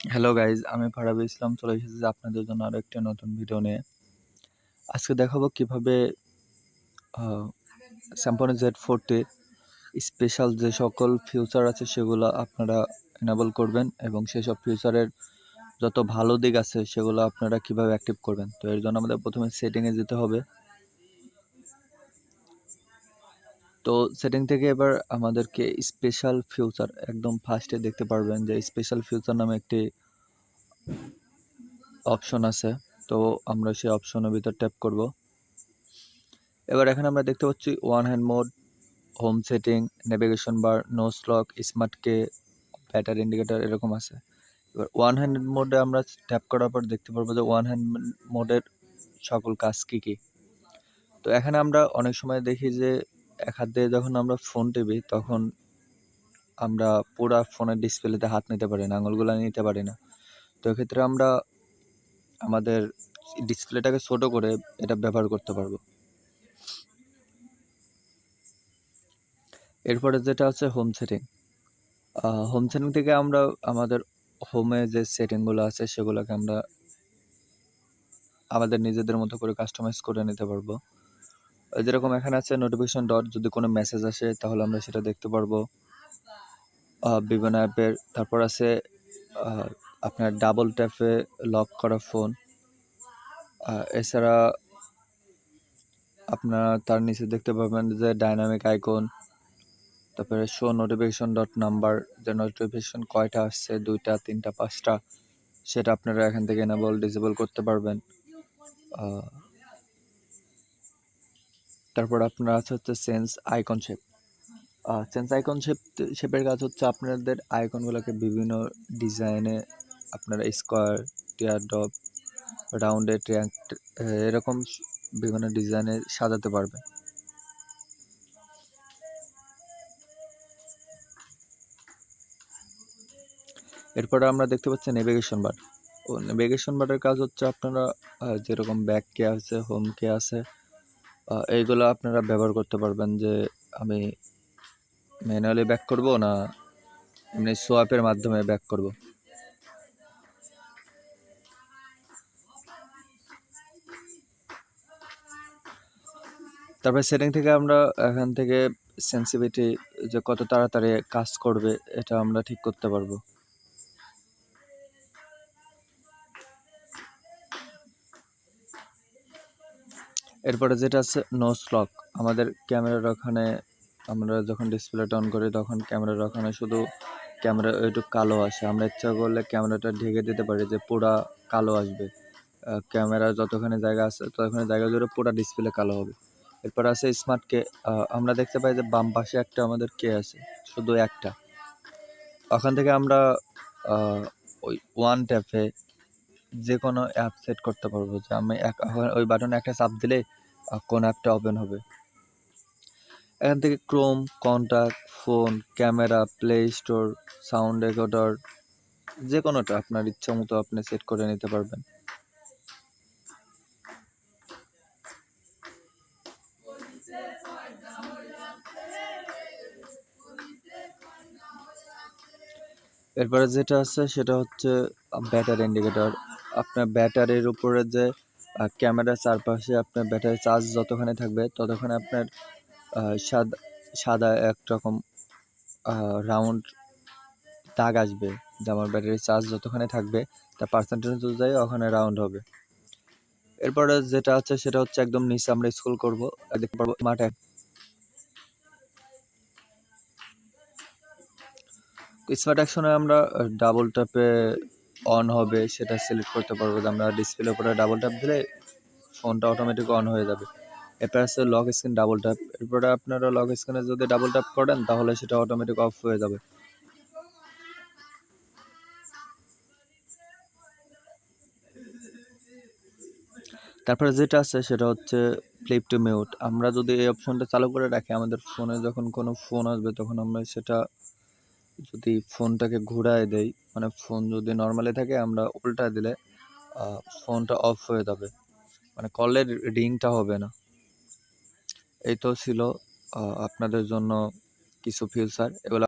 Hello guys, আমি ফারাবিসলাম চলে এসেছি আপনাদের জন্য আরো একটা নতুন ভিডিও নিয়ে। আজকে দেখাবো কিভাবে Symphony Z40 স্পেশাল যে সকল ফিচার আছে সেগুলো আপনারা এনেবল করবেন এবং সেসব ফিচারের যত ভালো দিক আছে সেগুলো আপনারা কিভাবে অ্যাক্টিভ করবেন। তো এর জন্য আমাদের প্রথমে সেটিংয়ে যেতে হবে। তো সেটিং থেকে এবার আমাদেরকে স্পেশাল ফিচার একদম ফার্স্টে দেখতে পারবেন যে স্পেশাল ফিচার নামে একটি অপশন আছে। তো আমরা সেই অপশনের ভিতর ট্যাপ করব। এবার এখানে আমরা দেখতে পাচ্ছি one hand mode, home setting, navigation bar, no স্লক, স্মার্ট কে, ব্যাটারি ইন্ডিকেটর এরকম আছে। এবার ওয়ান হ্যান্ড মোডে আমরা ট্যাপ করার পর দেখতে পারবো যে ওয়ান হ্যান্ড মোডের সকল কাজ কী কী। তো এখানে আমরা অনেক সময় দেখি যে এক হাত দিয়ে যখন আমরা ফোন টিপি তখন আমরা পুরো ফোনের ডিসপ্লেতে হাত নিতে পারি না, আঙুলগুলো নিতে পারি না। তো এক্ষেত্রে আমরা আমাদের ডিসপ্লেটাকে ছোট করে এটা ব্যবহার করতে পারবো। এরপরে যেটা আছে হোম সেটিং। হোম সেটিং থেকে আমরা আমাদের হোমে যে সেটিংগুলো আছে সেগুলোকে আমরা আমাদের নিজেদের মতো করে কাস্টমাইজ করে নিতে পারবো। যেরকম এখানে আছে নোটিফিকেশন ডট, যদি কোনো মেসেজ আসে তাহলে আমরা সেটা দেখতে পারবো বিভিন্ন অ্যাপের। তারপর আছে আপনার ডাবল ট্যাপে লক করা ফোন। এছাড়া আপনারা তার নিচে দেখতে পাবেন যে ডাইনামিক আইকন, তারপরে শো নোটিফিকেশন ডট নাম্বার, যে নোটিফিকেশন কয়টা আসছে, 2টা 3টা 5টা, সেটা আপনারা এখান থেকে এনেবল ডিসেবল করতে পারবেন। তারপর আপনার আছে হচ্ছে sense icon shape. Sense icon শেপের কাজ হচ্ছে আপনাদের আইকনগুলোকে বিভিন্ন ডিজাইনে আপনারা স্কোয়ার, টিয়ার ডপ, রাউন্ডে, এরকম বিভিন্ন ডিজাইনে সাজাতে পারবেন। এরপরে আমরা দেখতে পাচ্ছি নেভিগেশন বার। নেভিগেশন বারের কাজ হচ্ছে আপনারা যেরকম ব্যাক কে আছে, হোম কে আছে, এইগুলো আপনারা ব্যবহার করতে পারবেন যে আমি ম্যানুয়ালি ব্যাক করব না এমনি সোয়াপের মাধ্যমে ব্যাক করব। তারপরে সেটিং থেকে আমরা এখান থেকে সেন্সিটিভিটি যে কত তাড়াতাড়ি কাজ করবে এটা আমরা ঠিক করতে পারবো। এরপরে যেটা আছে নো স্লক, আমাদের ক্যামেরার ওখানে আমরা যখন ডিসপ্লেটা অন করি তখন ক্যামেরার ওখানে শুধু ক্যামেরা একটু কালো আসে। আমরা ইচ্ছা করলে ক্যামেরাটা ঢেকে দিতে পারি যে পুরা কালো আসবে। ক্যামেরা যতখানি জায়গা আছে ততখানি জায়গা জুড়ে পুরা ডিসপ্লে কালো হবে। এরপর আছে স্মার্ট কে। আমরা দেখতে পাই যে বাম পাশে একটা আমাদের কে আছে, শুধু একটা। ওখান থেকে আমরা ওই ওয়ান ট্যাপে যে কোনো অ্যাপ সেট করতে পারবো যে আমি ওই বাটনে একটা চাপ দিলে কোন অ্যাপটা ওপেন হবে। এখান থেকে Chrome, contact, phone, camera, play store, sound recorder, যে কোনোটা আপনার ইচ্ছা মতো আপনি সেট করে নিতে পারবেন। এরপরে যেটা আছে সেটা হচ্ছে ব্যাটারি ইন্ডিকেটর। আপনার ব্যাটারির উপরে যে ক্যামেরার চারপাশে আপনার ব্যাটারি চার্জ যতখানি থাকবে ততখানি আপনার সাদা একরকম রাউন্ড দাগ আসবে, যে আমার ব্যাটারির চার্জ যতখানি থাকবে তার পার্সেন্টেজ অনুযায়ী ওখানে রাউন্ড হবে। এরপরে যেটা আছে সেটা হচ্ছে একদম নিচে আমরা স্ক্রল করবো, দেখতে পারবো স্মার্ট অ্যাকশনে আমরা ডাবল ট্যাপে অন হবে সেটা সিলেক্ট করতে পারবো, যে আমরা ডিসপ্লের উপরে ডাবল ট্যাপ দিলে ফোনটা অটোমেটিক অন হয়ে যাবে। এরপর আছে লক স্ক্রিন ডাবল ট্যাপ। এরপরে আপনারা লক স্ক্রিনে যদি ডাবল ট্যাপ করেন তাহলে সেটা অটোমেটিক অফ হয়ে যাবে। তারপরে যেটা আছে সেটা হচ্ছে ফ্লিপ টু মিউট। আমরা যদি এই অপশনটা চালু করে রাখি, আমাদের ফোনে যখন কোনো ফোন আসবে তখন আমরা সেটা যদি ফোনটাকে ঘুরায় দেই, মানে ফোন যদি নর্মালি থাকে আমরা উল্টা দিলে ফোনটা অফ হয়ে যাবে, মানে কলের রিংটা হবে না। এই তো ছিল আপনাদের জন্য কিছু ফিচার, এগুলো